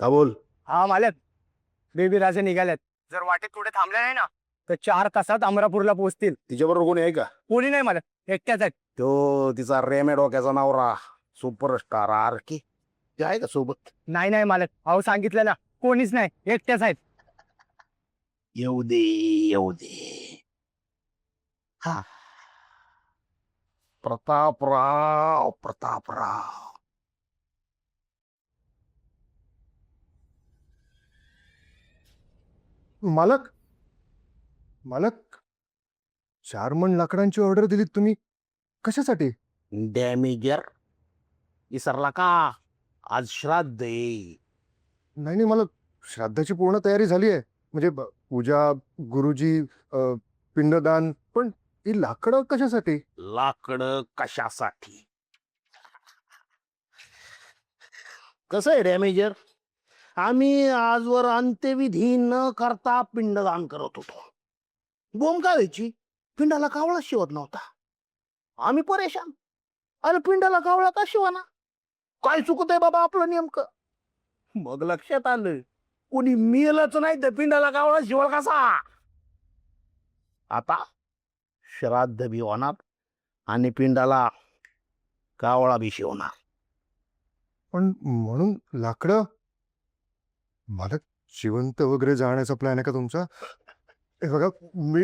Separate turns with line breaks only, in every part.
का बोल.
हा मालक, बेबी राजे निघाल्यात. जर वाटेत कुठे थांबले नाही ना तर 4 तासात अमरापूरला पोहोचतील.
तिच्याबरोबर कोणी आहे का?
कोणी नाही मालक, एकट्याच आहेत.
तो तिचा रेमे डोक्याचा नवरा सुपरस्टार आरकी ते आहे का सोबत?
नाही नाही मालक, अहो सांगितलं ना, कोणीच नाही, एकट्याच आहेत.
येऊ दे येऊ दे. हा, प्रतापराव प्रतापराव.
मालक, मालक, 4 मन लाकडांची ऑर्डर दिलीत तुम्ही, कशासाठी?
डॅमेजर विसरला का? आज श्राद्ध आहे.
नाही नाही मालक, श्राद्धाची पूर्ण तयारी झाली आहे. म्हणजे पूजा, गुरुजी, पिंडदान, पण ही लाकडं कशासाठी?
लाकडं कशासाठी? कसं आहे डॅमेजर, आम्ही आजवर अंत्यविधी न करता पिंडदान करत होतो. बोंब का व्हायची? पिंडाला कावळा शिवत नव्हता. आम्ही परेशान. अरे पिंडाला कावळा का शिवाना? काय चुकत आहे बाबा आपलं नेमकं? मग लक्षात आलं, कोणी मेलच नाही तर पिंडाला कावळा शिवल कसा? आता श्राद्ध बी होणार आणि पिंडाला कावळा बी शिवणार.
पण म्हणून लाकडं? मालक, जिवंत वगैरे जाण्याचा प्लॅन आहे का तुमचा? हे बघा, मी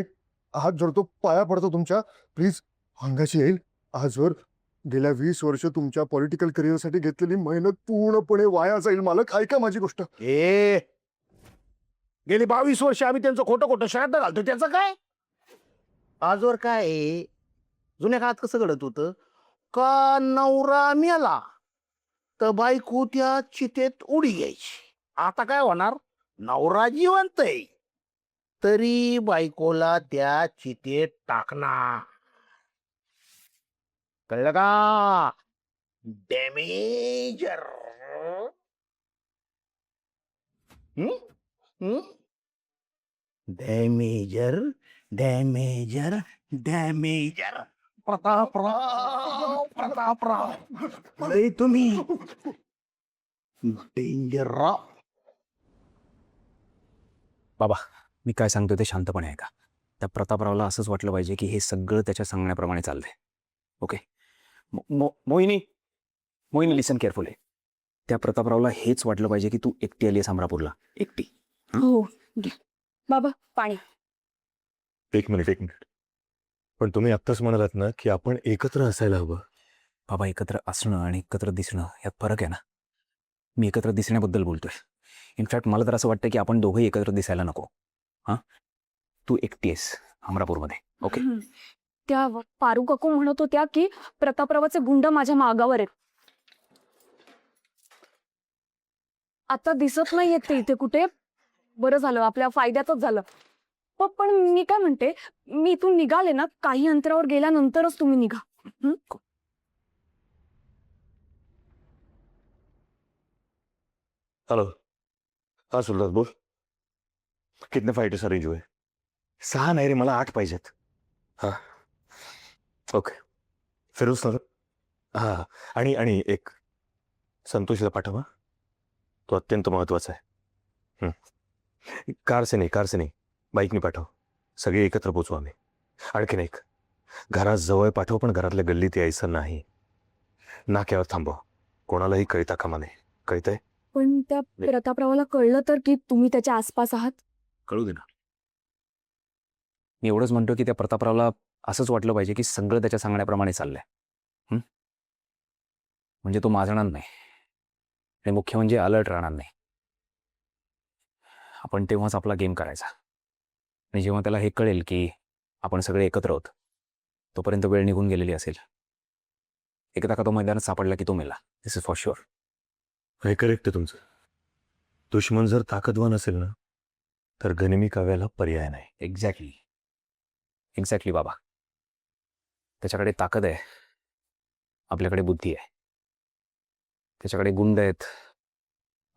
हात जोडतो, पाया पडतो तुमच्या, प्लीज अंगाशी येईल. आजवर गेल्या 20 वर्ष तुमच्या पॉलिटिकल करिअरसाठी घेतलेली मेहनत पूर्णपणे वाया जाईल. मालक, ऐका माझी गोष्ट.
ए, गेली 22 वर्ष आम्ही त्यांचं खोटं खोटं श्राद्ध घालतो, त्याचं काय? आजवर काय आहे? जुन्या काळात कसं घडत होतं का, नवरा मेला तर बायको त्या चितेत उडी घ्यायची. आता काय होणार? नवरा जिवंत आहे तरी बायकोला त्या चितेत टाकणार. कळलं का? डॅमेजर. डॅमेजर डॅमेजर डॅमेजर. प्रतापराव प्रतापराव लय तुम्ही डेंजर राव.
बाबा, मी काय सांगतो ते शांतपणे ऐका. त्या प्रतापरावला असंच वाटलं पाहिजे की हे सगळं त्याच्या सांगण्याप्रमाणे चाललंय. ओके, मोहिनी, मोहिनी लिसन केअरफुली. त्या प्रतापरावला हेच वाटलं पाहिजे की तू एकटी आली आहेस अमरापूरला, एकटी.
हो, बाबा पाणी.
एक मिनिट, पण तुम्ही आत्ताच म्हणालात ना की आपण एकत्र असायला हवं.
बाबा, एकत्र असणं आणि एकत्र दिसणं यात फरक आहे ना. मी एकत्र दिसण्याबद्दल बोलतोय. इनफॅक्ट मला तर असं वाटतं की आपण दोघंही एकत्र दिसायला नको. हां, तू एकटी आहेस अमरापूरमध्ये. ओके,
त्या पारू काकू म्हणत होत्या की प्रतापरावाचे गुंड माझ्या मागावर आहेत. आता दिसत नाहीयेत ते इथे कुठे. बरं झालं, आपल्या फायद्यातच झालं. पण मी काय म्हणते, मी इथून निघाले ना, काही अंतरावर गेल्यानंतरच तुम्ही निघा.
हॅलो, हा सुरदास बोल. कितने फाइटर्स अरेंज हुए? 6 नाही रे, मला 8 पाहिजेत. हा, ओके. फिरोज सर, हा, आणि एक संतोषला पाठवा, तो अत्यंत महत्वाचा आहे. कार से नाही, बाईकने पाठव. सगळे एकत्र पोचू आम्ही. आणखीन एक, घरात जवळ पाठव, पण घरातल्या गल्लीत यायचं नाही. नाक्यावर थांबव, कोणालाही कळता कामा नये. कळतंय?
पण त्या प्रतापरावाला कळलं तर की तुम्ही त्याच्या आसपास आहात?
कळू दे ना. मी एवढंच म्हणतो की त्या प्रतापरावला असंच वाटलं पाहिजे की सगळं त्याच्या सांगण्याप्रमाणे चाललंय. म्हणजे तो माजणार नाही आणि मुख्य म्हणजे अलर्ट राहणार नाही. आपण तेव्हाच आपला गेम करायचा. आणि जेव्हा त्याला हे कळेल की आपण सगळे एकत्र आहोत, तोपर्यंत वेळ निघून गेलेली असेल. एकदा का तो मैदानात सापडला की तो मेला. दिस इज फॉर शुअर.
हे करेक्ट आहे तुमचं. दुश्मन जर ताकदवान असेल ना, तर गनिमी काव्याला पर्याय नाही.
एक्झॅक्टली बाबा. त्याच्याकडे ताकद आहे, आपल्याकडे बुद्धी आहे. त्याच्याकडे गुंड आहेत,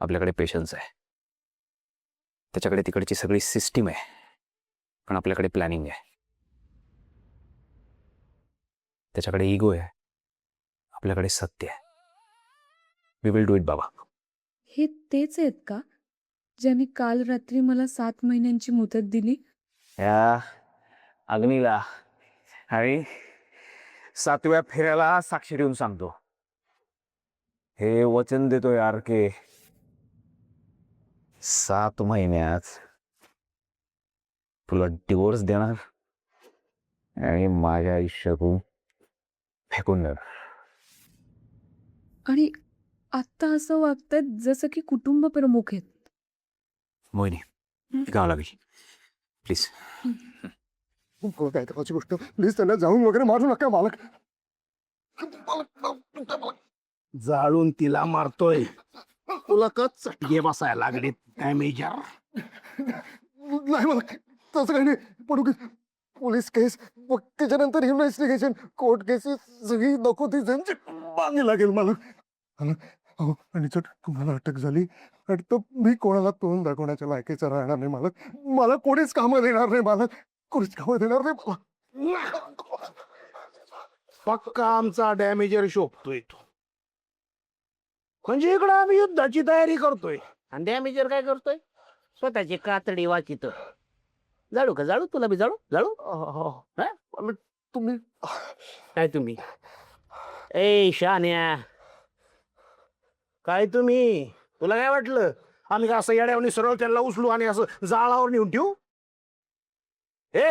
आपल्याकडे पेशन्स आहे. त्याच्याकडे तिकडची सगळी सिस्टीम आहे, पण आपल्याकडे प्लॅनिंग आहे. त्याच्याकडे इगो आहे, आपल्याकडे सत्य आहे. वी विल डू इट बाबा.
हे तेच आहेत का ज्यांनी काल रात्री मला 7 महिन्यांची मुदत दिली?
या अग्नीला आणि 7व्या फेऱ्याला साक्षी देऊन सांगतो, हे वचन देतोय यार के 7 महिन्यात तुला डिवोर्स देणार आणि माझ्या आयुष्यातून फेकून देणार.
आणि आता असं वागतात जसं की कुटुंब प्रमुख आहेत.
मोहिनी गाव लागली प्लीज.
काय त्याची गोष्ट प्लीज त्यांना जाऊन वगैरे मारू नका मालक.
जाळून तिला मारतोय, तुला का चटके बसायला लागले डॅमेजर?
नाही मालक, तसं काही नाही. पण उगीच पोलीस केस, मग त्याच्यानंतर इन्व्हेस्टिगेशन, कोर्ट केसेस सगळी नको ती त्यांची मागे लागेल मालक. अहो, आणि जर तुम्हाला अटक झाली आणि तर मी कोणाला तोंड दाखवण्याच्या लायकीचा राहणार नाही मालक. मला कोणीच कामं देणार नाही मालक, कोणीच कामं देणार नाही मला.
पक्का आमचा डॅमेजर शोभतोय तो. म्हणजे इकडं आम्ही युद्धाची तयारी करतोय आणि डॅमेजर काय करतोय? स्वतःची कातडी वाचित. जाळू का जाळू? तुला बी जाळू? जाळू? हा?
तुम्ही
काय तुम्ही? ए शान्या, काय तुम्ही? तुला काय वाटलं आम्ही का असं येड्यावनी सरळ त्यांना उचलू आणि असं जाळावर नेऊन ठेवू? हे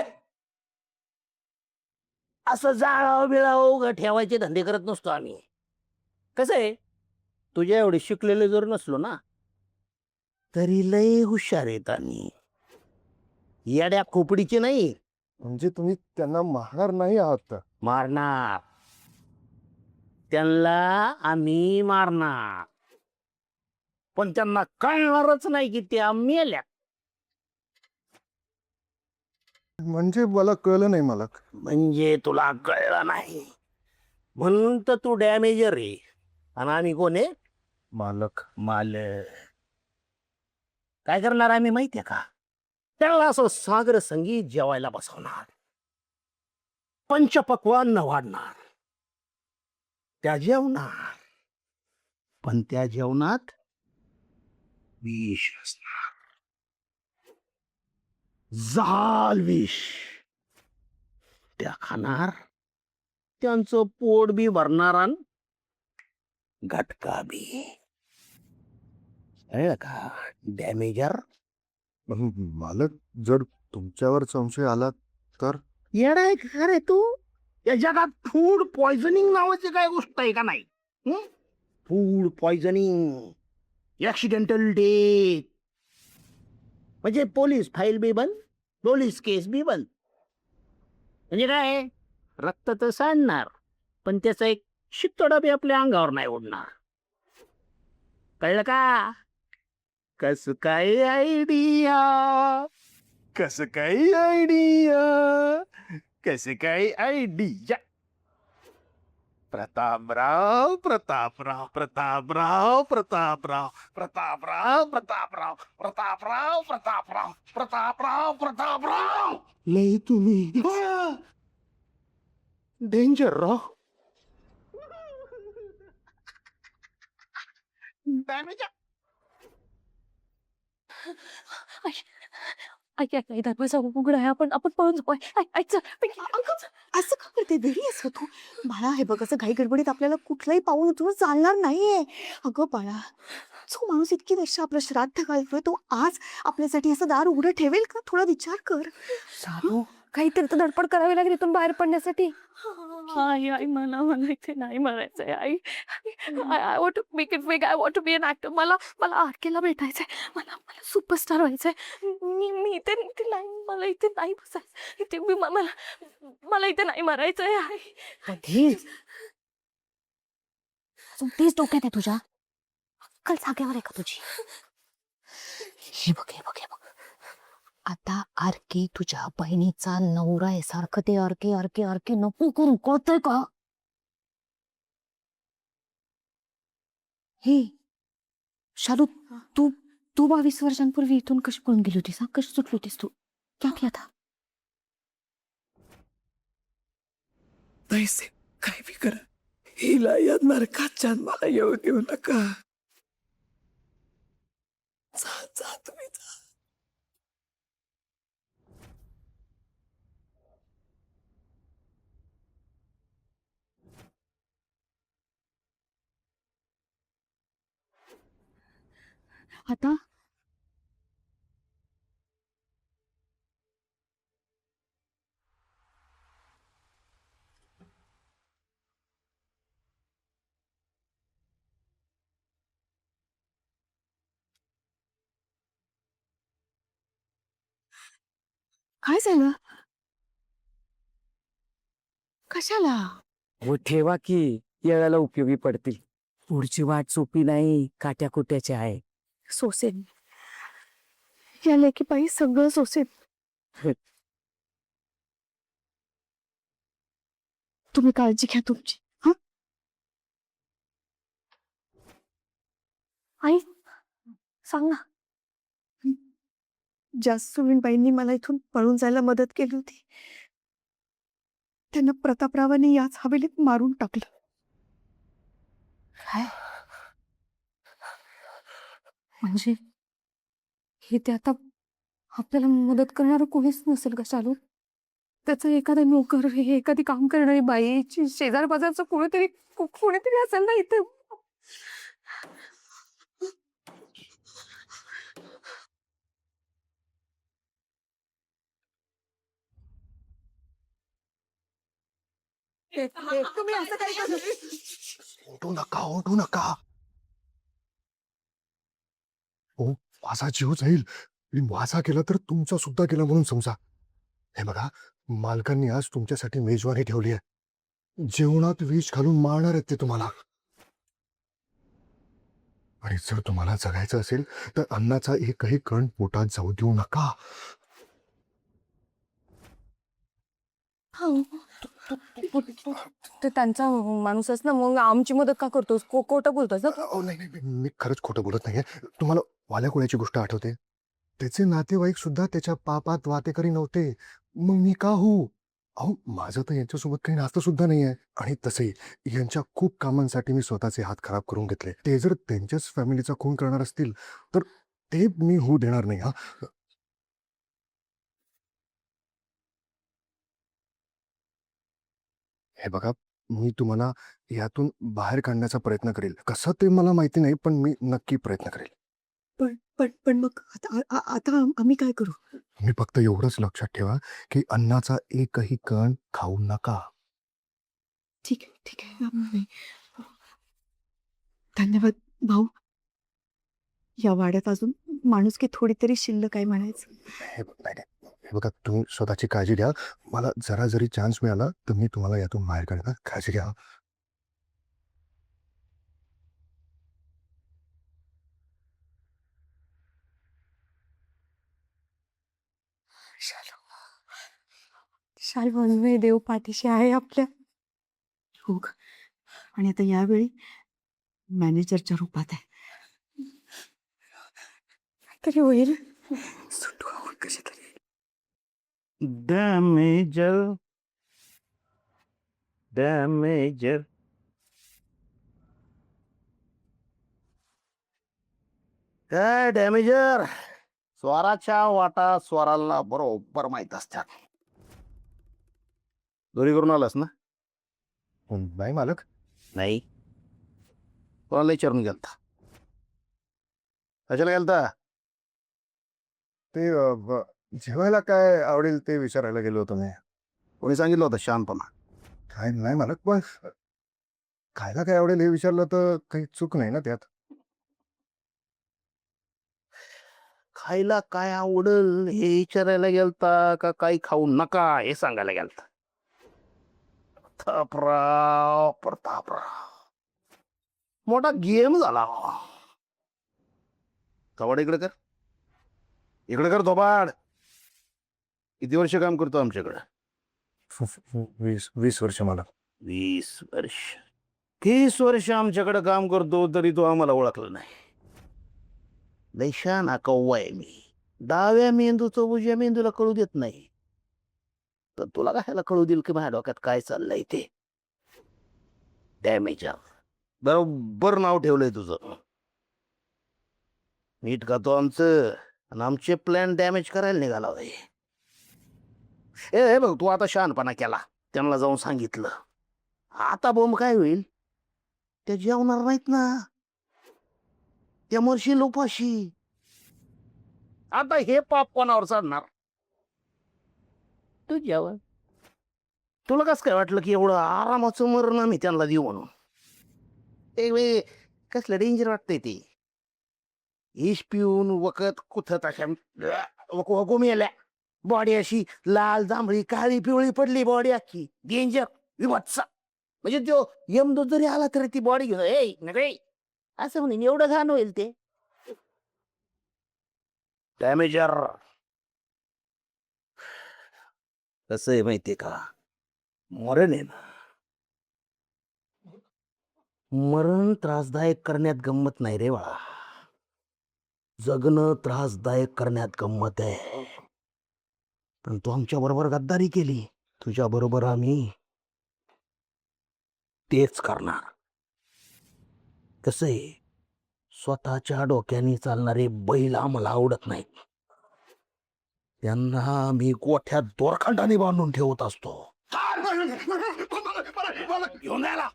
असं जाळावर बिळावर उगा ठेवायचे धंदे करत नसतो आम्ही. कसं आहे, तुझ्या एवढे शिकलेले जर नसलो ना तरी लय हुशार आहेत आम्ही. येड्या खोपडीचे नाही.
म्हणजे तुम्ही त्यांना मारणार नाही आहात?
मारणार, त्यांना आम्ही मारणार, पण त्यांना कळणारच नाही की त्या मेल्या.
म्हणजे मला कळलं नाही मालक.
म्हणजे तुला कळलं नाही म्हणून तर तू डॅमेजर आहे आणि आम्ही कोण आहे?
मालक
मालक. काय करणार आम्ही माहितीये का? त्याला असं सागर संगीत जेवायला बसवणार, पंचपक्वान्न वाढणार, त्या जेवणार, पण त्या जेवणात विष असणार. जाल विष. त्या खाणार, त्यांचं पोट बी भरणार आणि घटका बी. कळलं का डॅमेजर?
मालक, जर तुमच्यावर संशय आला तर?
येडा आहे का रे तू? या जगात फूड पॉइझनिंग नावाची काय गोष्ट आहे का नाही? फूड पॉइझनिंग, ऍक्सिडेंटल डेथ, म्हणजे पोलीस फाईल बी बंद, पोलीस केस बी बंद. म्हणजे काय, रक्त तर सांडणार पण त्याचा एक शितोडा बी आपल्या अंगावर नाही उडणार. कळलं का? कस काय आयडिया, कस काय आयडिया, कस काय आयडिया. प्रतापराव प्रतापराव प्रतापराव प्रतापराव प्रतापराव प्रतापराव प्रतापराव प्रतापराव प्रतापराव प्रतापराव. लय तुम्ही डेंजर राव.
दरवाजा उघडा आहे, आपण आपण पळून जाऊ.
असं का करते वेडी आहेस का तू? बाळा, हे बघ, असं घाई गडबडीत आपल्याला कुठलंही पाऊल उचलून चालणार नाहीये. अगं बाळा, जो माणूस इतकी वर्ष आपलं श्राद्ध घालतोय तो आज आपल्यासाठी असं दार उघडं ठेवेल का? थोडा विचार कर.
साधू, काहीतरी तर धडपड करावी लागेल इथून बाहेर पडण्यासाठी. आई आई मला इथे नाही मारायचंय. आई I want to make it big. I want to be an actor. मला आरकेला भेटायचंय. मला सुपरस्टार व्हायचंय. मी इथे नाही, मला इथे नाही बसायचं. इथे मला इथे नाही मारायचंय. आई
कधीच तेच डोक्यात आहे तुझ्या? अक्कल जागेवर आहे का तुझी? हे बघ, हे बघ, हे बघ, आता आरके तुझ्या बहिणीचा नवरा आहे. सारखं ते आरके आरके आरके नको करू, कळतंय का? हे शालू, तू तू 22 वर्षांपूर्वी इथून कशी पळून गेली होतीस? कशी सुटली होतीस तू? क्या किया था?
पैसे काय बी करा, हिला या नरकात मला येऊ देऊ नका.
जा तुम्ही जा. आता काय झालं? कशाला?
हो ठेवा की याला उपयोगी पडतील. पुढची वाट सोपी नाही, काट्याकुट्याची आहे.
सोसेन या लेकीपायी सगळं सोसेन. तुम्ही काळजी घ्या तुमची. हा
आई सांग ना.
ज्या सुनीलबाईंनी मला इथून पळून जायला मदत केली होती त्यांना प्रतापरावांनी याच हवेलीत मारून टाकलं.
काय म्हणजे हे ते आता आपल्याला मदत करणार कोणीच नसेल का चालू? त्याचं एखादा नोकर हे एखादी काम करणारी बाईची शेजार बाजारचं कोणीतरी असेल ना इथे.
तुम्ही असं काय करू?
ओढू नका, ओढू नका. हो, माझा जीव जाईल. मी माझा केला तर तुमचा सुद्धा केला म्हणून समजा. हे बघा, मालकांनी आज तुमच्यासाठी मेजवानी ठेवली आहे. जेवणात विष घालून मारणार आहेत ते तुम्हाला. आणि जर तुम्हाला जगायचं असेल तर अन्नाचा एकही कण पोटात जाऊ देऊ नका.
हो. ते त्यांचा माणूसच ना, मग आमची मदत का करतोस? खोटं बोलतोस ना?
अहो, नाही नाही, मी खरंच खोटं बोलत नाहीये. तुम्हाला वाल्या कोळ्याची गोष्ट आठवते? त्याचे नातेवाईक सुद्धा त्याच्या पापात वातेकरी नव्हते. मग मी का होऊ? अहो, माझं तर यांच्यासोबत काही नातं सुद्धा नाही आहे. आणि तसंही यांच्या खूप कामांसाठी मी स्वतःचे हात खराब करून घेतले. ते जर त्यांच्याच फॅमिलीचा खून करणार असतील तर ते मी होऊ देणार नाही. हा, हे बघा, मी तुम्हाला यातून बाहेर काढण्याचा प्रयत्न करेल. कसं ते मला माहिती नाही, पण मी नक्की प्रयत्न करेल.
पण मग आता आम्ही काय करू?
तुम्ही फक्त एवढंच लक्षात ठेवा की अन्नाचा एकही कण खाऊ नका.
ठीक आहे ठीक आहे. धन्यवाद भाऊ. या वाड्यात अजून माणुसकी थोडी तरी शिल्लक आहे म्हणायचं.
नाही नाही, हे बघा, तुम्ही स्वतःची काळजी घ्या. मला जरा जरी चान्स मिळाला तर मी तुम्हाला यातून बाहेर काढणार. काळजी घ्या.
शाल बनवे देव पाठीशी आहे आपल्या. हो ग. आणि आता यावेळी मॅनेजरच्या रूपात आहे. तरी होईल. सुटू आपण कशी तरी.
डॅमेजर डॅमेजर. काय डॅमेजर? स्वराच्या वाटा स्वराला बरोबर माहित असतात. दोरी करून आलास ना?
नाही मालक.
नाही. कोणाला विचारून गेलता? कशाला गेलता?
ते जेवायला काय आवडेल ते विचारायला गेलो होतो मी.
कोणी सांगितलं होतं शहाणपणा?
काय नाही मालक, पण खायला काय आवडेल हे विचारलं तर काही चूक नाही ना त्यात.
खायला काय आवडल हे विचारायला गेलता का काही खाऊ नका हे सांगायला गेलता? प्रतापराव मोठा गेम झाला. थोबाड इकडे कर, इकडे कर थोबाड. किती वर्ष काम करतो आमच्याकडे?
20 वर्ष मला.
20 वर्ष. 30 वर्ष आमच्याकडे काम करतो तरी तो आम्हाला ओळखलं नाही. लय शहाणा कव्वा आहे मी. डाव्या मेंदूचं उजव्या मेंदूला कळू देत नाही. तर तुला कशाला कळू देईल की माझ्या डोक्यात काय चाललंय ते? डॅमेजर. बरोबर नाव ठेवलंय तुझं. नीट खातो आमचं आणि आमचे प्लॅन डॅमेज करायला निघाला होय. हे बघ, तू आता शहाणपणा केला, त्यांना जाऊन सांगितलं. आता बोंब काय होईल? त्या जेवणार नाहीत ना, त्या मरशील उपाशी. आता हे पाप कोणावर चढणार? तू जेवण. तुला कसं काय वाटलं की एवढं आरामाचं मरण आम्ही त्यांना देऊ म्हणून? कसलं डेंजर वाटतंय ते. इश पिऊन वखत कुथत अशा मेल्या, बॉडी अशी लाल जांभळी काळी पिवळी पडली, बॉडी अख्खी डेंजर विभत्स. म्हणजे तो यमदूत जरी आला तरी ती बॉडी घेऊन नका असं म्हणून एवढं घाण होईल ते. डॅमेजर कसं आहे माहितीये का? मरण आहे ना, मरण त्रासदायक करण्यात गंमत नाही रे बाळा, जगणं त्रासदायक करण्यात गंमत आहे. पण तू आमच्या बरोबर गद्दारी केली, तुझ्या बरोबर आम्ही तेच करणार. कसं आहे, स्वतःच्या डोक्याने चालणारे बैल आम्हाला आवडत नाहीत. त्यांना आम्ही गोठ्यात दोरखंडाने बांधून ठेवत असतो. घेऊन यायला.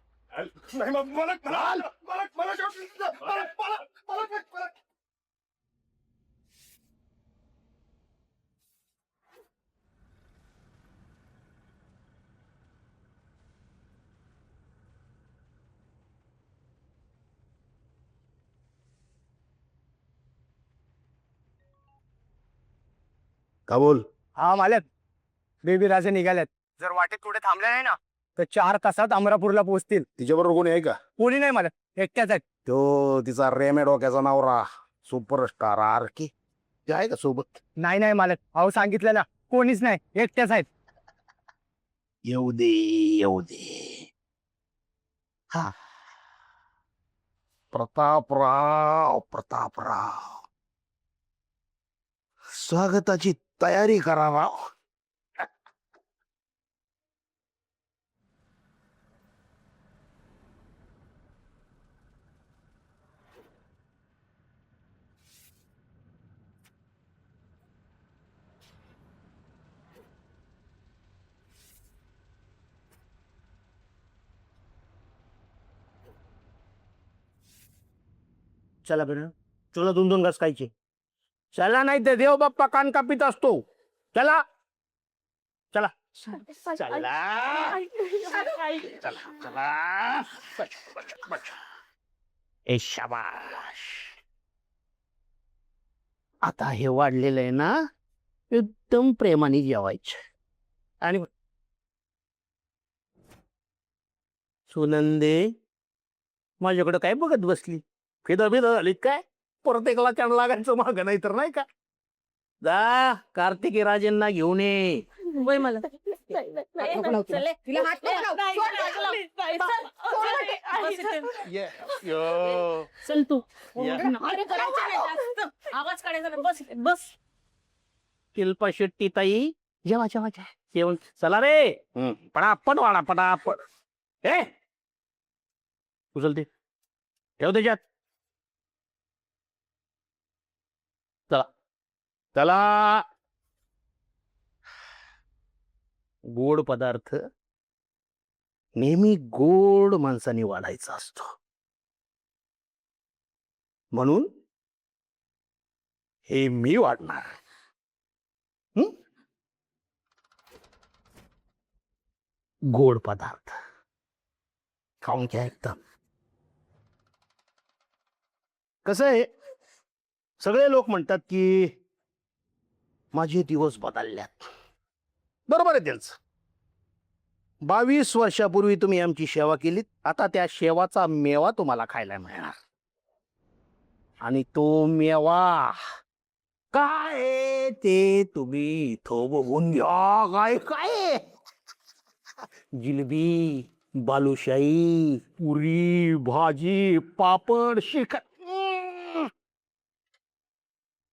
का बोल?
हा मालक, बेबी राजे निघाल्यात. जर वाटेत कुठे थांबले नाही ना तर 4 तासात अमरापूरला पोहोचतील.
तिच्याबरोबर कोणी आहे का?
कोणी नाही मालक, एकट्याच आहेत.
तो तिचा रेमे डोक्याचा नवरा सुपरस्टार आरकी ते आहे का सोबत?
नाही नाही मालक, अहो सांगितलं ना, कोणीच नाही, एकट्याच आहेत.
येऊ दे येऊ दे. हा, प्रतापराव प्रतापराव, स्वागताची तयारी करा राव. चला बरं, तुला 2-2 घास खायचे. चला, नाही तर देव बाप्पा कान कापित असतो. चला चला चला चला चला. ए शाबाश. आता हे वाढलेलं आहे ना, एकदम प्रेमाने जेवायचं. आणि सुनंदे, माझ्याकडे काय बघत बसली? फिदा बिदा झाली काय? परत एकला चण लागायचं माग, नाही तर नाही का? जा कार्तिकी राजेंना घेऊन ये.
वय मला चल तू. आवाज काढायचा नाही. बस बस.
शिल्पा शेट्टी ताई, जेवा जेवा जेवण. चला रे, पडापड वाडा पडापड. हे उचलते, ठेव त्याच्यात. चला चला. गोड पदार्थ नेहमी गोड माणसाने वाढायचा असतो, म्हणून हे मी वाढणार. गोड पदार्थ खाऊन घ्या एकदम. कसं आहे, सगळे लोक म्हणतात की माझे दिवस बदलल्यात. बरोबर आहे त्यांचं. 22 वर्षापूर्वी तुम्ही आमची सेवा केलीत, आता त्या सेवाचा मेवा तुम्हाला खायला मिळणार. आणि तो मेवा काय आहे ते तुम्ही इथं बघून घ्या. काय काय? जिलेबी, बालुशाही, पुरी, भाजी, पापड, श्रीखंड,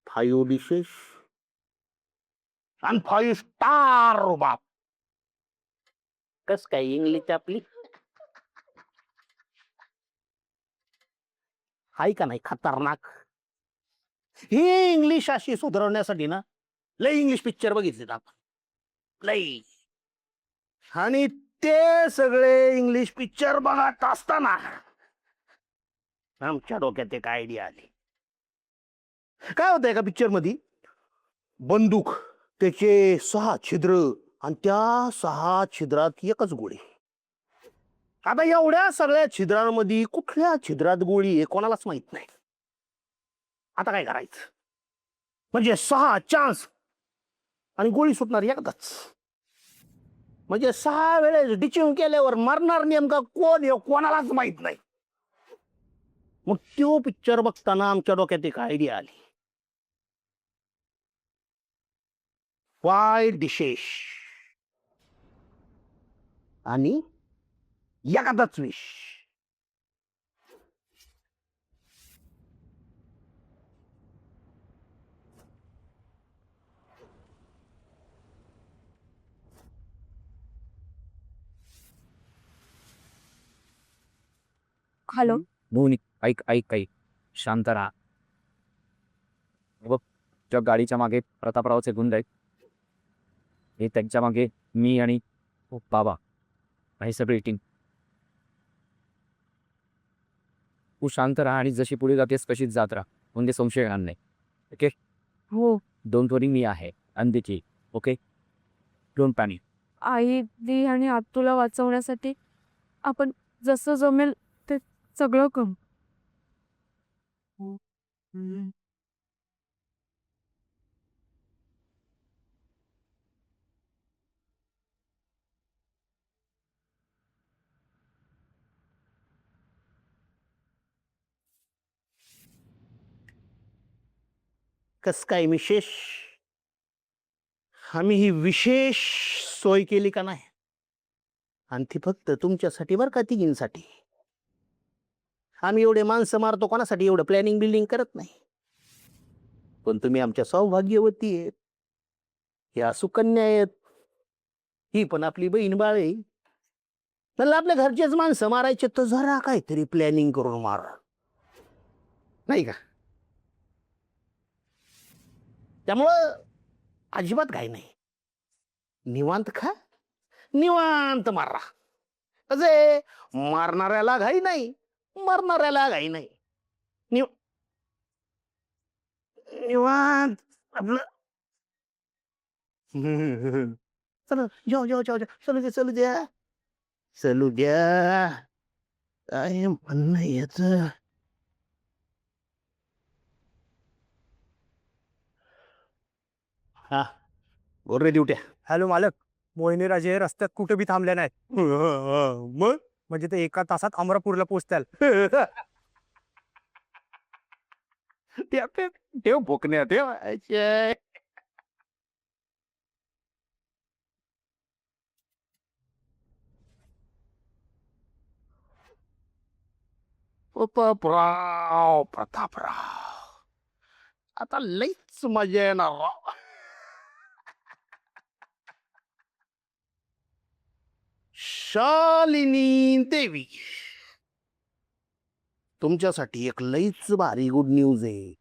5 डिशेस आणि 5 स्टार बाप. कस काय इंग्लिश आपली हाय का नाही खतरनाक? ही इंग्लिश अशी सुधारवण्यासाठी ना लय इंग्लिश पिक्चर बघितलेत आपण, लय. आणि ते सगळे इंग्लिश पिक्चर बघत असताना आमच्या डोक्यात एक आयडिया आली. काय होतं एका पिक्चर मध्ये, बंदूक, त्याचे 6 छिद्र आणि त्या 6 छिद्रात एकच गोळी. आता एवढ्या सगळ्या छिद्रांमध्ये कुठल्या छिद्रात गोळी आहे कोणालाच माहित नाही. आता काय करायचं, म्हणजे 6 चान्स आणि गोळी सुटणार एकदाच. म्हणजे 6 वेळेस डिचिंग केल्यावर मरणार नेमका कोण हे कोणालाच माहित नाही. मग तो पिक्चर बघताना आमच्या डोक्यात एक आयडिया आली. वाय डिशेस आणि एखादाच विष.
हॅलो.
मोहिनी, ऐक ऐक ऐक, शांत राहा. बघ, त्या गाडीच्या मागे प्रतापरावचे गुंड आहेत. हे त्यांच्या मागे मी आणि बाबा, हे सगळी टीम. तू शांत राहा आणि जशी पुढे जातेस तशीच जात राहा, म्हणजे संशय येणार नाही. ओके?
हो.
डोंट वरी, मी आहे अंधेची. Okay, don't panic.
आई, दी आणि आतूला वाचवण्यासाठी आपण जसं जमेल ते सगळं करू.
कस काय विशेष, आम्ही ही विशेष सोय केली का नाही, आणि ती फक्त तुमच्यासाठी बरं का, तिघींसाठी. आम्ही एवढे माणसं मारतो कोणासाठी, एवढं प्लॅनिंग बिल्डिंग करत नाही. पण तुम्ही आमच्या सौभाग्यवती आहेत, या सुकन्या आहेत, ही पण आपली बहीण बाळ आहे. म्हणलं आपल्या घरचेच माणसं मारायचे तर जरा काहीतरी प्लॅनिंग करून मार, नाही का? त्यामुळं अजिबात घाई नाही, निवांत खा, निवांत मारा. असे मारणाऱ्याला घाई नाही, मरणाऱ्याला घाई नाही. निवांत आपलं. चला, जाऊ जाऊ जाऊ जाऊ, चलू द्या चलू द्या चलू द्या. काय म्हणणं याच, हा बोल रे ड्युट्या.
हॅलो मालक, मोहिनी राजे रस्त्यात कुठे बी थांबले नाहीत.
मग
म्हणजे ते 1 तासात अमरापूरला पोहोचताल.
ठेव ठेव ठेव भोकण्या ठेव. प्रतापराव आता लईच मजा येणार राव. शालिनी देवी, तुमच्यासाठी एक लईच भारी गुड न्यूज आहे,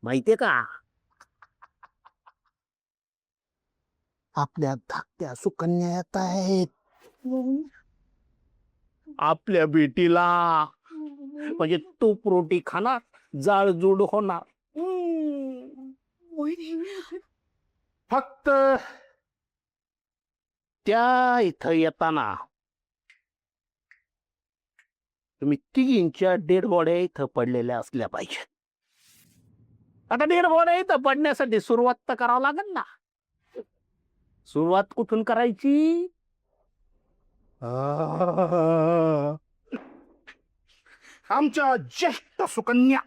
माहितीये का? आपल्या धाकट्या सुकन्या येत आहेत. आपल्या बेटीला म्हणजे तूप रोटी खाणार, जाळजूड होणार. फक्त त्या इथं येताना तुम्ही तिघींच्या डेड बॉड्या इथं पडलेल्या असल्या पाहिजेत. आता डेड बॉड्या इथं पडण्यासाठी सुरुवात तर करावं लागेल ना. सुरुवात कुठून करायची? आमच्या ज्येष्ठ सुकन्या,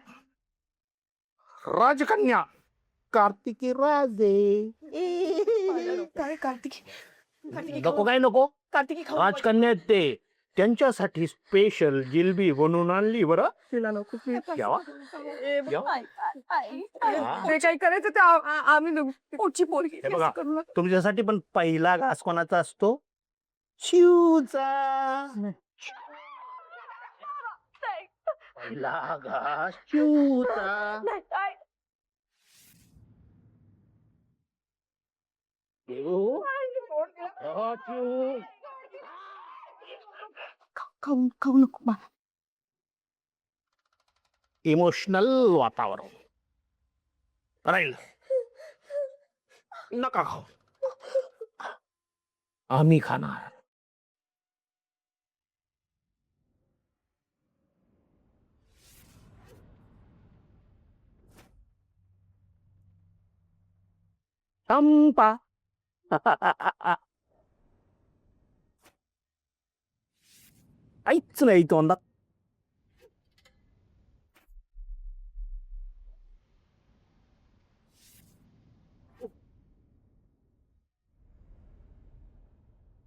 राजकन्या कार्तिकी राजे.
काय कार्तिकी,
नको काय नको,
कार्तिकी खाऊ
राजकन्या आहेत ते, त्यांच्यासाठी स्पेशल जिलबी बनवून आणली. बरं
तिला नको
घ्यावा.
जे काही करायचं ते आम्ही दोघं.
पोटची पोरगी
हे बघा,
असं करू नका.
तुमच्यासाठी पण पहिला घास कोणाचा असतो? शिवचा. पहिला घास शिवचा.
खाऊ खाऊ नको बाळा.
इमोशनल वातावरण राहील. नका खाऊ, आम्ही खाणार. चंपा. काहीच नाही तोंडात.